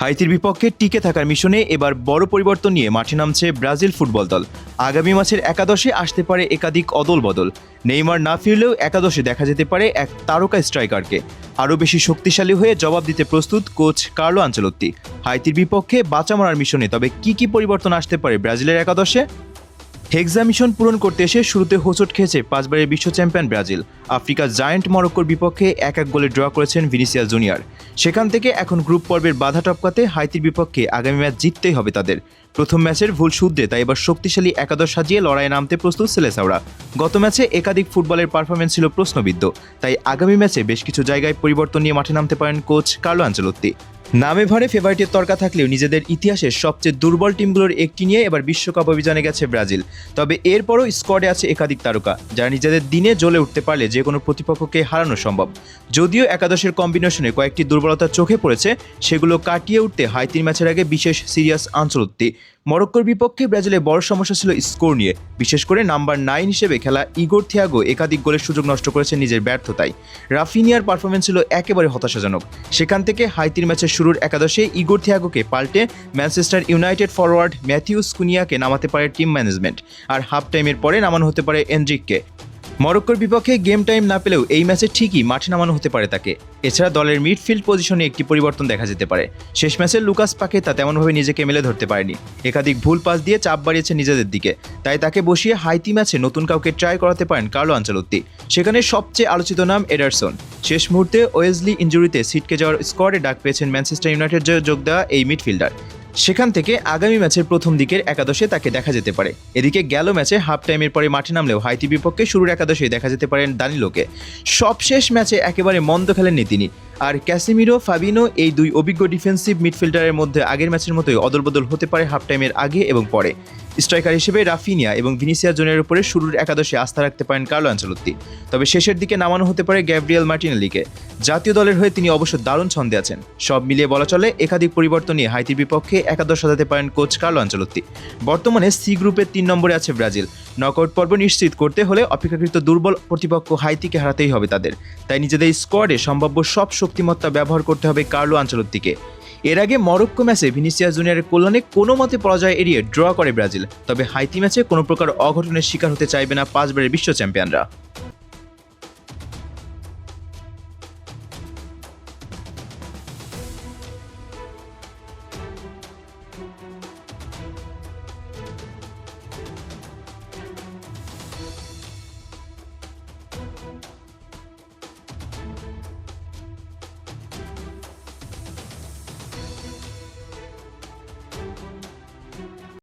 হাইতির বিপক্ষে টিকে থাকার মিশনে এবার বড় পরিবর্তন নিয়ে মাঠে নামছে ব্রাজিল ফুটবল দল। আগামী ম্যাচের একাদশে আসতে পারে একাধিক অদল বদল। নেইমার না ফিরলেও একাদশে দেখা যেতে পারে এক তারকা স্ট্রাইকারকে। আরও বেশি শক্তিশালী হয়ে জবাব দিতে প্রস্তুত কোচ কার্লো আনচেলত্তি। হাইতির বিপক্ষে বাঁচা মারার মিশনে তবে কি পরিবর্তন আসতে পারে ব্রাজিলের একাদশে? হেক্সা মিশন পূরণ করতে এসে শুরুতে হোঁচট খেয়েছে পাঁচবারের বিশ্ব চ্যাম্পিয়ন ব্রাজিল। আফ্রিকার জায়ান্ট মরক্কোর বিপক্ষে 1-1 গোলে ড্র করেছেন ভিনিসিয়াস জুনিয়র। সেখান থেকে এখন গ্রুপ পর্বের বাধা টপকাতে হাইতির বিপক্ষে আগামী ম্যাচ জিততেই হবে তাদের। প্রথম ম্যাচের ভুল শুধরে তাই এবার শক্তিশালী একাদশ সাজিয়ে লড়াইয়ে নামতে প্রস্তুত সেলেসাওরা। গত ম্যাচে একাধিক ফুটবলের পারফরমেন্স ছিল প্রশ্নবিদ্ধ, তাই আগামী ম্যাচে বেশ কিছু জায়গায় পরিবর্তন নিয়ে মাঠে নামতে পারেন কোচ কার্লো আনচেলত্তি। নামে ভারে ফেভারিটের তর্কা থাকলেও নিজেদের ইতিহাসের সবচেয়ে দুর্বল টিমগুলোর একটি নিয়ে এবার বিশ্বকাপ অভিযানে গেছে ব্রাজিল। তবে এরপরও স্কোয়াডে আছে একাধিক তারকা, যারা নিজেদের দিনে জ্বলে উঠতে পারলে যে কোনো প্রতিপক্ষকে হারানো সম্ভব। যদিও একাদশের কম্বিনেশনে কয়েকটি দুর্বলতা চোখে পড়েছে, সেগুলো কাটিয়ে উঠতে হাইতির ম্যাচের আগে বিশেষ সিরিয়াস আনচেলত্তি। মরক্কোর বিপক্ষে ব্রাজিলের বড় সমস্যা ছিল স্কোর নিয়ে, বিশেষ করে নাম্বার 9 হিসেবে খেলা ইগোর থিয়াগো একাধিক গোলের সুযোগ নষ্ট করেছেন নিজের ব্যর্থতায়। রাফিনিয়ার পারফরমেন্স ছিল একেবারে হতাশাজনক। সেখান থেকে হাইতির ম্যাচের শুরুর একাদশে ইগোর থিয়াগোকে পাল্টে ম্যানচেস্টার ইউনাইটেড ফরওয়ার্ড ম্যাথিউস কুনিয়াকে নামাতে পারে টিম ম্যানেজমেন্ট, আর হাফ টাইমের পরে নামানো হতে পারে এনরিককে। মরক্কোর বিপক্ষে গেম টাইম না পেলেও এই ম্যাচে ঠিকই মাঠে নামানো হতে পারে তাকে। এছাড়া দলের মিডফিল্ড পজিশনে একটি পরিবর্তন দেখা যেতে পারে। শেষ ম্যাচে লুকাস পাকেতা তেমনভাবে নিজেকে মেলে ধরতে পারেনি, একাধিক ভুল পাস দিয়ে চাপ বাড়িয়েছে নিজেদের দিকে। তাই তাকে বসিয়ে হাইতি ম্যাচে নতুন কাউকে ট্রাই করাতে পারেন কার্লো আনচেলত্তি। সেখানে সবচেয়ে আলোচিত নাম এডারসন। শেষ মুহূর্তে ওয়েজলি ইনজুরিতে ছিটকে যাওয়ার স্কোয়াডে ডাক পেয়েছেন ম্যানচেস্টার ইউনাইটেড যোগ দেওয়া এই মিডফিল্ডার। সেখান থেকে আগামী ম্যাচের প্রথম দিকের একাদশে তাকে দেখা যেতে পারে। এদিকে গেল ম্যাচে হাফ টাইমের পরে মাঠে নামলেও হাইতি বিপক্ষে শুরুর একাদশে দেখা যেতে পারেন দানিলোকে। সবশেষ ম্যাচে একেবারে মন্দ খেলেননি তিনি। আর ক্যাসিমিরো, ফাবিনো এই দুই অভিজ্ঞ ডিফেন্সিভ মিডফিল্ডারের মধ্যে আগের ম্যাচের মতোই অদলবদল হতে পারে হাফ টাইমের আগে এবং পরে। স্ট্রাইকার হিসেবে রাফিনিয়া এবং ভিনিসিয়াস জুনিয়রের উপরে শুরুর একাদশে আস্থা রাখতে পারেন কার্লো আনচেলত্তি। তবে শেষের দিকে নামানো হতে পারে গ্যাব্রিয়েল মার্টিনেলিকে। জাতীয় দলের হয়ে তিনি অবশ্য দারুণ ছন্দে আছেন। সব মিলিয়ে বলা চলে একাধিক পরিবর্তন নিয়ে হাইতির বিপক্ষে একাদশ সাজাতে পারেন কোচ কার্লো আনচেলত্তি। বর্তমানে সি গ্রুপের 3 নম্বরে আছে ব্রাজিল। নকআউট পর্ব নিশ্চিত করতে হলে অপেক্ষাকৃত দুর্বল প্রতিপক্ষ হাইতিকে হারাতেই হবে তাদের। তাই নিজেদের স্কোয়াডে সম্ভাব্য সব শক্তিমত্তা ব্যবহার করতে হবে কার্লো আনচেলত্তিকে। এর আগে মরক্কো ম্যাচে ভিনিসিয়াস জুনিয়রের কল্যাণে কোনো মতে পরাজয় এড়িয়ে ড্র করে ব্রাজিল। তবে হাইতি ম্যাচে কোনো প্রকার অঘটনের শিকার হতে চাইবে না 5বারের বিশ্ব চ্যাম্পিয়নরা।